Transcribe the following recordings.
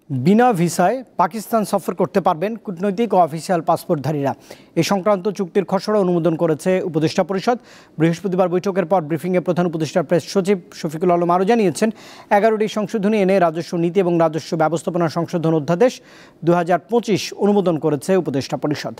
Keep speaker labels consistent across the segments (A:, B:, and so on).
A: বিনা ভিসায় পাকিস্তান সফর করতে পারবেন কূটনৈতিক ও অফিসিয়াল পাসপোর্টধারীরা। এ সংক্রান্ত চুক্তির খসড়া অনুমোদন করেছে উপদেষ্টা পরিষদ। বৃহস্পতিবার বৈঠকের পর ব্রিফিংয়ে প্রধান উপদেষ্টার প্রেস সচিব শফিকুল আলম আরও জানিয়েছেন, 11টি সংশোধনী এনে রাজস্ব নীতি এবং রাজস্ব ব্যবস্থাপনা সংশোধন অধ্যাদেশ 2025 অনুমোদন করেছে উপদেষ্টা পরিষদ।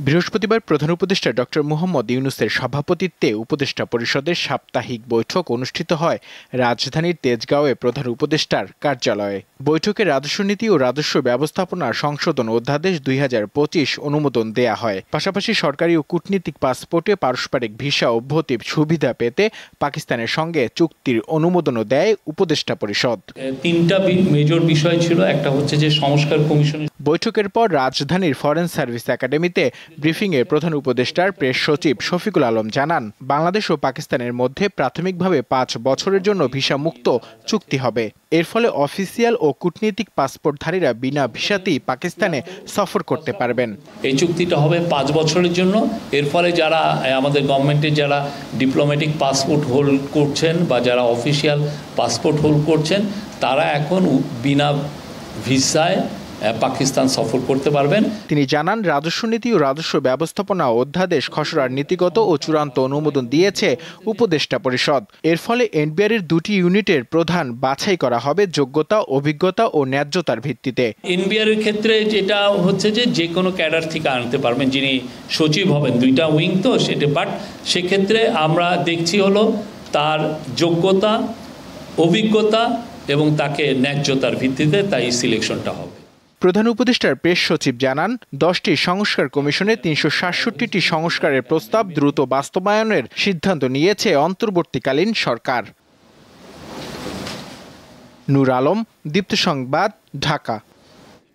B: বৃহস্পতিবার প্রধান উপদেষ্টা ডক্টর মুহম্মদ ইউনূসের সভাপতিত্বে উপদেষ্টা পরিষদের সাপ্তাহিক বৈঠক অনুষ্ঠিত হয় রাজধানীর তেজগাঁওয়ে প্রধান উপদেষ্টার কার্যালয়ে। বৈঠকে রাজস্ব নীতি ও রাজস্ব ব্যবস্থাপনা সংশোধন অধ্যাদেশ 2025 অনুমোদন দেয়া হয়। পাশাপাশি সরকারি ও কূটনীতিক পাসপোর্টে পারস্পরিক ভিসা ও ভর্তি সুবিধা পেতে পাকিস্তানের সঙ্গে চুক্তির অনুমোদনও দেয় উপদেষ্টা পরিষদ।
C: তিনটা মেজর বিষয় ছিল। একটা হচ্ছে যে সংস্কার কমিশন।
B: বৈঠকের পর রাজধানীর ফরেন সার্ভিস একাডেমিতে ব্রিফিংয়ে প্রধান উপদেষ্টার প্রেস সচিব শফিকুল আলম জানান, বাংলাদেশ ও পাকিস্তানের মধ্যে প্রাথমিকভাবে 5 বছরের জন্য ভিসা মুক্ত চুক্তি হবে। এর ফলে অফিসিয়াল ও কূটনীতিক পাসপোর্টধারীরা বিনা ভিসাতেই পাকিস্তানে সফর করতে পারবেন।
C: এই চুক্তিটা হবে 5 বছরের জন্য। এর ফলে যারা আমাদের গভর্নমেন্টের যারা ডিপ্লোম্যাটিক পাসপোর্ট হোল্ড করছেন বা যারা অফিসিয়াল পাসপোর্ট হোল্ড করছেন, তারা এখন বিনা ভিসায় পাকিস্তান সফর করতে পারবেন।
B: তিনি জানান, রাজস্ব নীতি ও রাজস্ব ব্যবস্থাপনা অধ্যাদেশ খসড়ার নীতিগত ও চূড়ান্ত অনুমোদন দিয়েছে উপদেষ্টা পরিষদ। এর ফলে এনবিআরের 2টি ইউনিটের প্রধান বাছাই করা হবে যোগ্যতা, অভিজ্ঞতা ও ন্যায্যতার ভিত্তিতে।
C: এনবিআরের ক্ষেত্রে যেটা হচ্ছে যে কোনো ক্যাডার থেকে আনতে পারবেন যিনি সচিব হবেন, 2টা উইং তো সেটা। বাট সেক্ষেত্রে আমরা দেখছি হলো তার যোগ্যতা, অভিজ্ঞতা এবং তাকে ন্যায্যতার ভিত্তিতে তাই সিলেকশনটা হবে।
B: প্রধান উপদেষ্টার প্রেস সচিব জানান, 10টি সংস্কার কমিশনে 367টি সংস্কারের প্রস্তাব দ্রুত বাস্তবায়নের সিদ্ধান্ত নিয়েছে অন্তর্বর্তীকালীন সরকার। নূর আলম, দীপ্ত সংবাদ, ঢাকা।